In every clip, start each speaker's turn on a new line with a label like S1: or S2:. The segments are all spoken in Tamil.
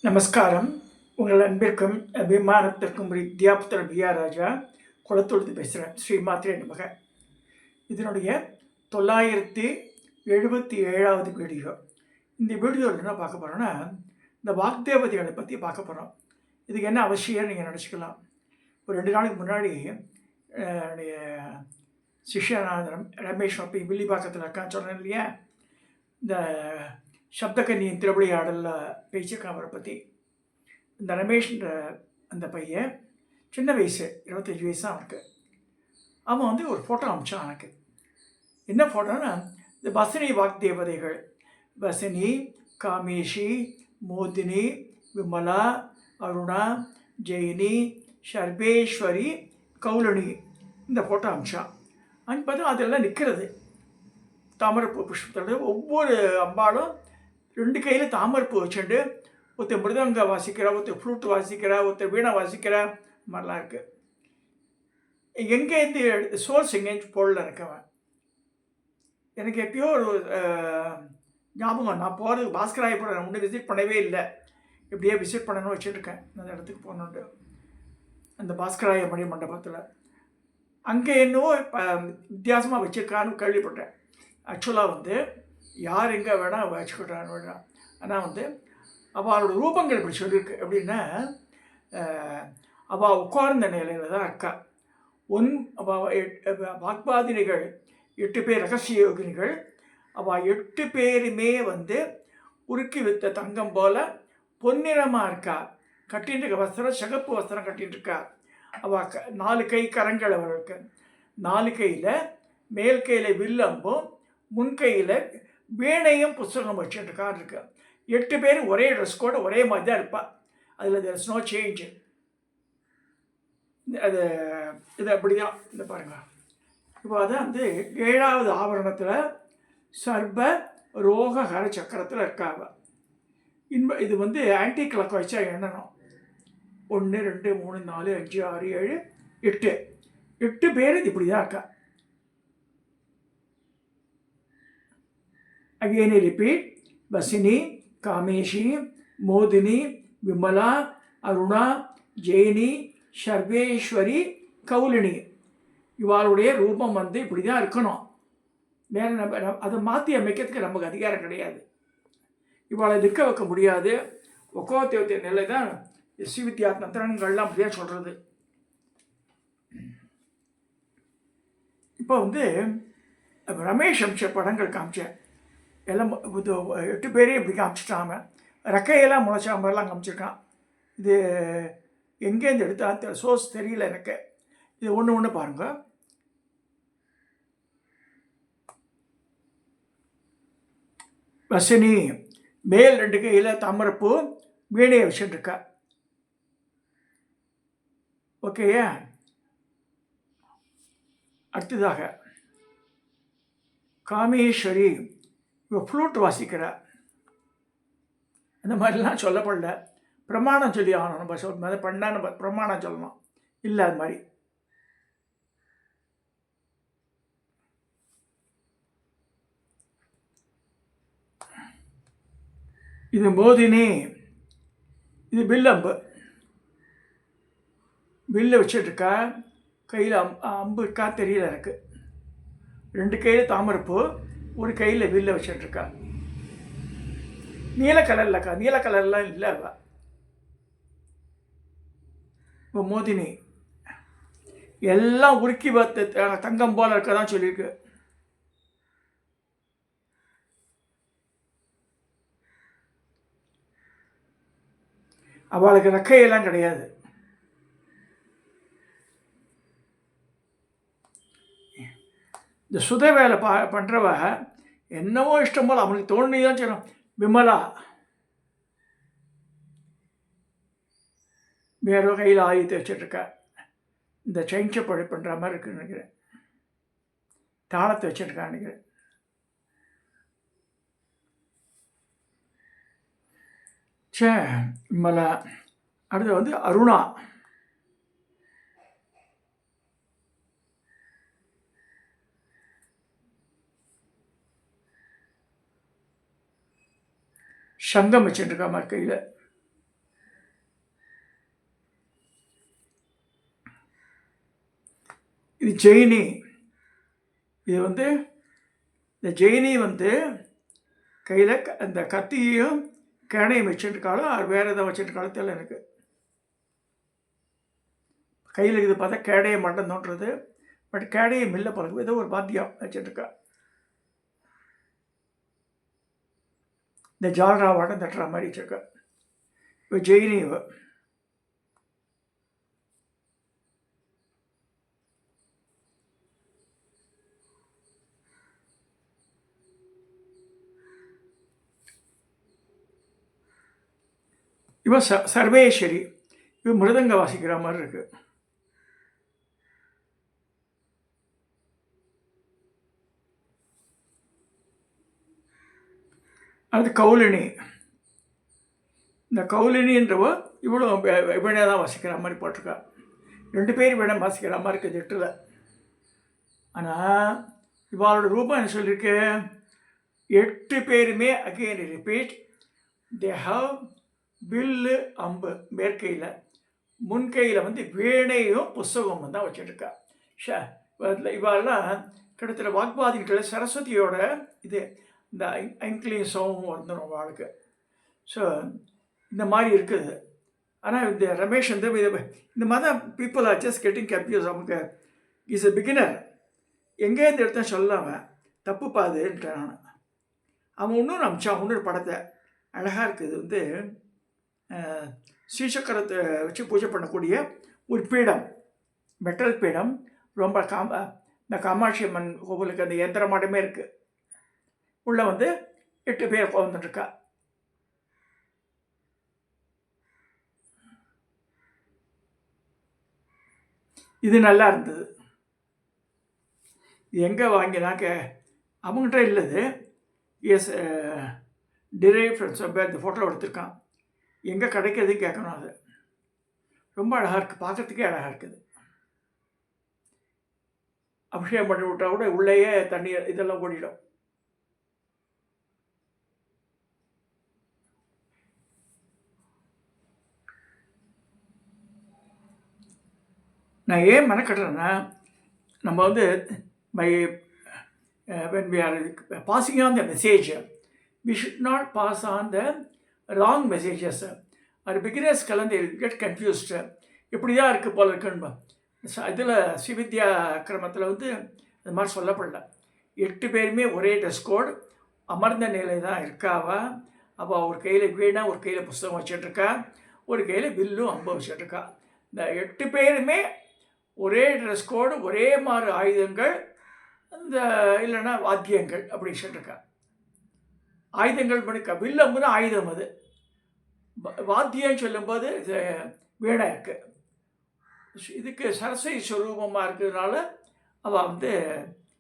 S1: நமஸ்காரம். உங்கள் அன்பிற்கும் அபிமானத்திற்கும் வித்யாபுத்திரன் பிஆர் ராஜா குளத்தொழுது பேசுகிறேன். ஸ்ரீ மாத்ரே நமக. இதனுடைய 977வது வீடியோ. இந்த வீடியோவில் என்ன பார்க்க போகிறோன்னா, இந்த வாக்தேவதைகளை பற்றி பார்க்க போகிறோம். இதுக்கு என்ன அவசியம் நீங்கள் நினச்சிக்கலாம். ஒரு 2 நாளைக்கு முன்னாடி என்னுடைய சிஷ்யனான ரமேஷ் அப்படி வில்லிபாக்கத்தில் இருக்கான்னு சொன்னேன் இல்லையா, இந்த சப்தகன்னியின் திருவிளையாடலில் பேசியிருக்கான். அவரை பற்றி இந்த ரமேஷ்ன்ற அந்த பையன் சின்ன வயசு 25 வயசு தான் அவனுக்கு. அவன் வந்து ஒரு ஃபோட்டோ அனுப்பிச்சான் எனக்கு. என்ன ஃபோட்டோன்னா, இந்த பசினி வாக்தேவதைகள், பசினி, காமேஷி, மோதினி, விமலா, அருணா, ஜெயினி, சர்வேஸ்வரி, கௌலணி, இந்த ஃபோட்டோ அனுப்பிச்சான். அங்கே பார்த்தா அதெல்லாம் நிற்கிறது தாமரைப்பூ புஷ்பத்தோட. ஒவ்வொரு அம்பாலும் 2 கையில் தாமரைப்பூ வச்சுட்டு, ஒருத்தர் மிருதங்க வாசிக்கிறா, ஒருத்தர் ஃப்ளூட் வாசிக்கிறா, ஒருத்தர் வீணை வாசிக்கிறா, மாதிரிலாம் இருக்குது. எங்கேருந்து சோர்ஸ் எங்கேயும் போடல இருக்கவன். எனக்கு எப்பயோ ஒரு ஞாபகம், நான் போகிறது பாஸ்கராயபுரம் ஒன்று விசிட் பண்ணவே இல்லை. இப்படியே விசிட் பண்ணணும்னு வச்சுருக்கேன். அந்த இடத்துக்கு போகணுன்ட்டு அந்த பாஸ்கராய மணி மண்டபத்தில். அங்கே என்னவோ வித்தியாசமாக வச்சுருக்கான்னு கேள்விப்பட்டேன். ஆக்சுவலாக வந்து யார் எங்கே வேணால் வச்சுக்கிட்டான்னு வேணாம். ஆனால் வந்து அவளோட ரூபங்கள் இப்படி சொல்லியிருக்கு. எப்படின்னா, அவள் உட்கார்ந்த நிலையில் தான் இருக்கா. வாக்பாதினிகள் 8 பேர் ரகசிய யோகினிகள். அவள் 8 பேருமே வந்து உருக்கி வித்த தங்கம் போல் பொன்னிறமாக இருக்கா. கட்டின்னு வஸ்திரம் சிகப்பு வஸ்திரம் கட்டின்னு இருக்கா. அவள் 4 கை கரங்கள் அவளுக்கு. 4 கையில் மேல் கையில் வில்லம்பும் முன்கையில் வீணையும் புஸ்தகம் வச்சுட்டுருக்கான்னு இருக்கு. 8 பேர் ஒரே ட்ரெஸ் கோடு ஒரே மாதிரி தான் இருப்பாள். அதில் தேர் இஸ் நோ சேஞ்சு. அது இது அப்படி தான். இந்த பாருங்கள், இப்போ அதான் வந்து 7வது ஆவரணத்தில் சர்ப ரோகஹர சக்கரத்தில் இருக்காங்க. இது வந்து ஆன்டி கிளாக் வச்சா எண்ணணும். 1 2 3 4 5 6 7 8 பேர் இப்படி தான் இருக்கா. Again I repeat, Basini, Kameshi, Modini, Vimala, Aruna, Jaini, Sarveshwari, Kaulini. இவாளுடைய ரூபம் வந்து இப்படி தான் இருக்கணும். வேறு நம்ம அதை மாற்றி அமைக்கிறதுக்கு நமக்கு அதிகாரம் கிடையாது. இவாளை நிற்க வைக்க முடியாது. ஒக்கோத்திய நிலை தான் ஸ்ரீவித்யா தந்திரங்கள்லாம் அப்படியே சொல்கிறது. இப்போ வந்து ரமேஷ் அம்ச படங்கள் காமிச்சேன். எல்லாம் 8 பேரையும் இப்படி காமிச்சிட்டாங்க. ரெக்கையெல்லாம் முளைச்சா மாதிரிலாம் காமிச்சிருக்கான். இது எங்கேருந்து எடுத்தா சோர்ஸ் தெரியல எனக்கு. இது ஒன்று பாருங்கள். வசினி மேல் 2 கையில் தாமரைப்பூ வீணையை வச்சுட்டுருக்கா. ஓகேயா. அடுத்ததாக காமேஸ்வரி, இவ ஃப்ளூட் வாசிக்கிறா. அந்த மாதிரிலாம் சொல்லப்படல. பிரமாணம் சொல்லி ஆகணும். நம்ம அதை பண்ணால் நம்ம பிரமாணம் சொல்லணும். இல்லை அது மாதிரி. இது மோதினி, இது வில்லம்பு. வில்ல வச்சுட்ருக்கா. கையில் அம்பு இருக்கா தெரியல எனக்கு. 2 கையில் தாமரைப்பூ, ஒரு கையில் வில்ல வச்சுட்ருக்கா. நீல கலர்லக்கா. நீல கலர்லாம் இல்லை அவ. இப்போ மோதினி எல்லாம் உருக்கி பார்த்து தங்கம் போல் இருக்க தான் சொல்லியிருக்கு. அவளுக்கு ரெக்கையெல்லாம் கிடையாது. இந்த சுத வேலை பண்ணுறவ என்னவோ இஷ்டம் போல் அவனுக்கு தோணி தான் செய்யணும். விமலா வேற கையில் ஆயுதத்தை வச்சுட்ருக்கா. இந்த செயின்சப்படி பண்ணுற மாதிரி இருக்குன்னு நினைக்கிறேன். தாளத்தை வச்சுருக்கான்னு நினைக்கிறேன். விமலா. அடுத்து வந்து அருணா. சங்கம் வச்சுட்டுருக்கா மாதிரி கையில். இது ஜெயினி. இது இந்த ஜெயினி கையில் அந்த கத்தியையும் கேனையும் வச்சுருக்காலும் அது வேறு எதாவது வச்சுருக்காலும் தெரியல எனக்கு. கையில் இது பார்த்தா கேடையை மட்டும் தோன்றது, பட் கேடையை மில்ல பழகும் ஏதோ ஒரு பாத்தியம் வச்சுருக்கா. இந்த ஜால்ரா வாட்டம் தட்டுற மாதிரி வச்சுருக்கா. இப்போ ஜெயினி இவ சர்வேஸ்வரி. இவ மிருதங்க வாசிக்கிற மாதிரி இருக்கு. அது கௌலினி. இந்த கௌலினின்றவ இவ்வளோ வீணை தான் வாசிக்கிற மாதிரி போட்டிருக்கா. 2 பேர் வீணை வாசிக்கிற மாதிரி இருக்குது 8ல். ஆனால் இவாளோட ரூபம் என்ன சொல்லியிருக்கு, 8 பேருமே அகெயின் ரிப்பீட் தே ஹவ் வில்லு அம்பு மேற்கையில், முன்கையில் வீணையும் புஸ்தகம் தான் வச்சுருக்கா. இவாளெல்லாம் கிட்டத்தட்ட வாக்பாதிகளில் சரஸ்வதியோட இது இந்த ஐங்கிலீஷம் வந்துடும் வாழ்க்கை. ஸோ இந்த மாதிரி இருக்குது. ஆனால் இந்த ரமேஷ் இந்த மாதிரி people are just getting confuse. அவங்க இஸ் எ பிகினர், எங்கேருந்து எடுத்த சொல்லாமல் தப்பு பாதுன்ட்டான் நான். அவன் இன்னொரு அமிச்சான், இன்னொரு படத்தை அழகாக இருக்குது. ஸ்ரீசக்கரத்தை வச்சு பூஜை பண்ணக்கூடிய ஒரு பீடம், மெட்டல் பீடம். ரொம்ப இந்த காமாட்சி அம்மன் கோவிலுக்கு அந்த எந்திர மாடமே இருக்குது. உள்ளே 8 பேர் உட்காந்துட்டுருக்கா. இது நல்லா இருந்தது. இது எங்கே வாங்கினாக்க அவங்ககிட்ட இல்லது, எஸ் டிரைவ் ஃப்ரம் சம்வேர். இந்த ஃபோட்டோ எடுத்திருக்கான், எங்கே கிடைக்கிறதுன்னு கேட்கணும். அது ரொம்ப அழகாக இருக்குது, பார்க்குறதுக்கே அழகாக இருக்குது. அபிஷேகம் பண்ணி விட்டால் கூட உள்ளேயே தண்ணி இதெல்லாம் ஓடிடும். நான் ஏன் மெனக்கட்டுறேன்னா, நம்ம by when we are passing on the message, we should not pass on the wrong messages. அது பிகினர்ஸ் கலந்து get confused. இப்படி தான் இருக்குது போல இருக்குன்னு. இதில் ஸ்ரீவித்யா கிரமத்தில் அது மாதிரி சொல்லப்படல. 8 பேருமே ஒரே ட்ரெஸ் கோட், அமர்ந்த நிலை தான் இருக்காவா. அவள் ஒரு கையில் வீணை, ஒரு கையில் புஸ்தகம் வச்சிட்ருக்கா, ஒரு கையில் வில்லும் அம்பு வச்சிட்ருக்கா. இந்த 8 பேருமே ஒரே ட்ரெஸ் கோடு, ஒரே மாதிரி ஆயுதங்கள், இந்த இல்லைன்னா வாத்தியங்கள் அப்படி வச்சுட்ருக்கா. ஆயுதங்கள் படிக்க வில்லம்புன்னு ஆயுதம், அது வாத்தியம் சொல்லும்போது வீணை இருக்குது. இதுக்கு சரஸ்வதி ஸ்வரூபமாக இருக்கிறதுனால அவள்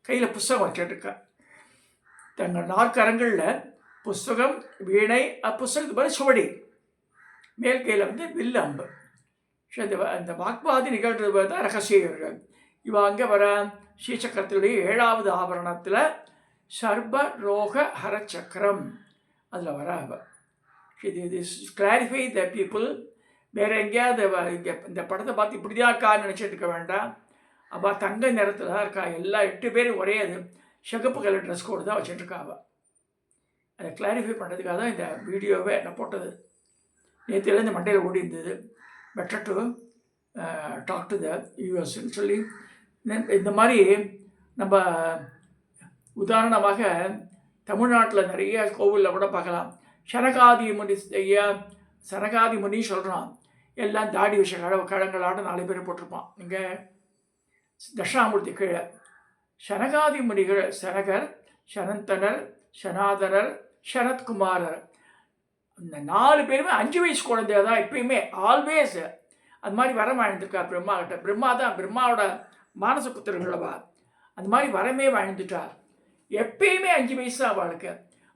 S1: கையில் புஸ்தகம் வச்சுட்ருக்கா. தங்கள் 4 கரங்களில் புஸ்தகம், வீணை, புஸ்தகத்துக்கு பதில் சுவடி, மேல் கையில் வில்லு அம்பு. அந்த வாக்பாதி நிகழ்றது தான் ரகசியர்கள். இவ அங்கே வர ஸ்ரீசக்கரத்துடைய 7வது ஆபரணத்தில் சர்ப ரோக ஹரச்சக்கரம் அதில் வர. இது கிளாரிஃபை த பீப்புள். வேறு எங்கேயாவது இங்கே இந்த படத்தை பார்த்து இப்படி தான் இருக்கான்னு நினச்சிட்டு இருக்க வேண்டாம். அவள் தங்க நிறத்தில் தான் இருக்கா. எல்லா 8 பேரும் ஒரே சிகப்பு கலர் ட்ரெஸ் கோடு தான் வச்சுட்டுருக்கா. அவள் அதை கிளாரிஃபை பண்ணுறதுக்காக தான் இந்த வீடியோவை நான் போட்டது. நேற்றுலேருந்து மண்டையில் ஓடி இருந்தது. Better to talk to the யூஎஸ்ன்னு சொல்லி இந்த மாதிரி நம்ம உதாரணமாக தமிழ்நாட்டில் நிறைய கோவிலில் கூட பார்க்கலாம். சனகாதி முனி சொல்கிறான், எல்லாம் தாடி விஷ கிழங்களாட 4 பேர் போட்டிருப்பான். இங்கே தட்சிணாமூர்த்தி கீழே சனகாதி முனிகள் சனகர், சனந்தனர், சனாதரர், சனத்குமாரர். இந்த 4 பேருமே 5 வயசு குழந்தைய தான் எப்பயுமே, ஆல்வேஸ். அது மாதிரி வரம் வாழ்ந்துருக்கா பிரம்மா கிட்ட. பிரம்மா தான் பிரம்மாவோட மானச புத்திரங்களவா. அந்த மாதிரி வரமே வாழ்ந்துட்டா. எப்பயுமே 5 வயசு தான் அவளுக்கு.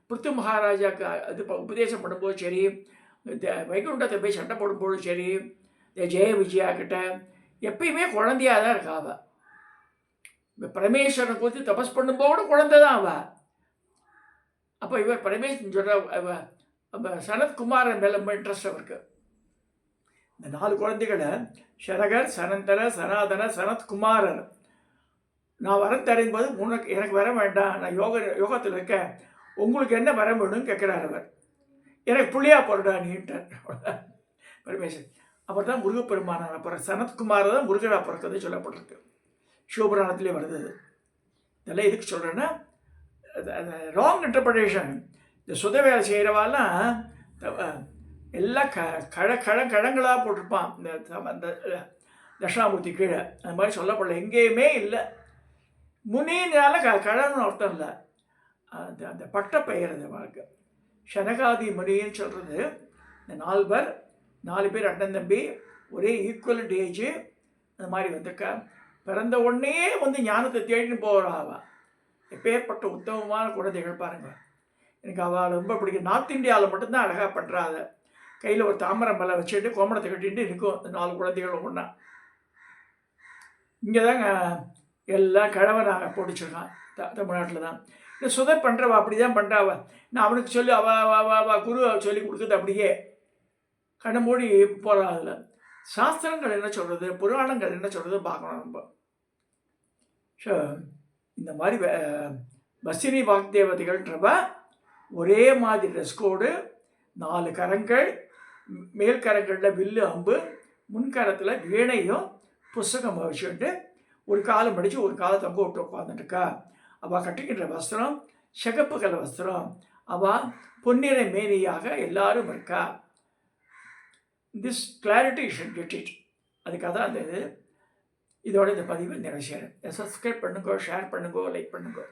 S1: பிருத்து மகாராஜாவுக்கு அது உபதேசம் பண்ணும்போது சரி, வைகுண்டத்தை போய் சண்டை போடும்போதும் சரி, ஜெய விஜயா கிட்ட எப்பயுமே குழந்தையாக தான் இருக்கா அவள். பரமேஸ்வரனை குறித்து தபஸ் பண்ணும்போது குழந்தை தான் அவள். அப்போ இவர் பரமேஸ்வரன் சொல்கிற சனத்குமாரன் மேலே ரொம்ப இன்ட்ரெஸ்ட் அவருக்கு. இந்த 4 குழந்தைகளை சனகர், சனந்தர, சனாதன, சனத்குமாரர் நான் வரம் தரையும் போது எனக்கு வர வேண்டாம், நான் யோகத்தில் இருக்கேன், உங்களுக்கு என்ன வரம் வேணும்னு கேட்குறாரு அவர். எனக்கு புள்ளியா போடுடா நீட்டார் பரமேஸ்வரன். அப்புறம் தான் முருகப்பெருமானார் அப்புறம் சனத்குமார் தான் முருகரா பிறக்கிறது சொல்லப்பட்டிருக்கு. சிவபுராணத்திலே வருது. இதெல்லாம் எதுக்கு சொல்கிறேன்னா, ராங் இன்டர்பிரேஷன். இந்த சுத வேலை செய்கிறவாலாம் எல்லாம் கழங்களாக போட்டிருப்பான் இந்த தட்சிணாமூர்த்தி கீழே. அந்த மாதிரி சொல்லப்படல, எங்கேயுமே இல்லை. முனினால கழன்னு அர்த்தம் இல்லை, அந்த பட்ட பெயர் அது வாழ்க்கை. சனகாதி முனின்னு சொல்கிறது இந்த 4 பேர் அண்ணன் தம்பி, ஒரே ஈக்குவலண்ட் ஏஜ். அந்த மாதிரி வந்திருக்கா. பிறந்த உடனே ஞானத்தை தேடின்னு போகிறாவா. எப்பேற்பட்ட உத்தமமான குழந்தைகள் பாருங்கள். எனக்கு அவள் ரொம்ப பிடிக்கும். நார்த் இந்தியாவில் மட்டும்தான் அழகாக பண்ணுறாங்க. கையில் ஒரு தாமரை மலை வச்சுட்டு கோமணத்தை கட்டிட்டு நிற்கும் இந்த 4 குழந்தைகளும் ஒன்றா. இங்கே தாங்க எல்லாம் கிழவனாக போட்டுச்சிருக்கான் தமிழ்நாட்டில் தான். இந்த சுதை பண்ணுறவா அப்படி தான் பண்ணுறாவ. நான் அவனுக்கு சொல்லி அவ குரு சொல்லி கொடுக்குறது அப்படியே கண்ணை மூடி போகிறா. அதில் சாஸ்திரங்கள் என்ன சொல்கிறது, புராணங்கள் என்ன சொல்கிறது பார்க்கணும் நம்ம. ஸோ இந்த மாதிரி பசினி வாக்தேவதைகள்ன்றவ ஒரே மாதிரி ட்ரெஸ் கோடு, 4 கரங்கள், மேல் கரங்களில் வில்லு அம்பு, முன்கரத்தில் வீணையும் புஸ்தகம் வச்சுட்டு ஒரு காலம் படித்து ஒரு காலை தொங்க விட்டு உட்காந்துட்டுருக்கா. அவள் கட்டிக்கின்ற வஸ்திரம் சிகப்பு கலர் வஸ்திரம். அவள் பொன்னிற மேனியாக எல்லாரும் இருக்கா. This clarity should get it. அதுக்காக தான் அந்த இதோட இந்த பதிவை நிறைவு செய்கிறேன். சப்ஸ்கிரைப் பண்ணுங்க, ஷேர் பண்ணுங்க, லைக் பண்ணுங்க.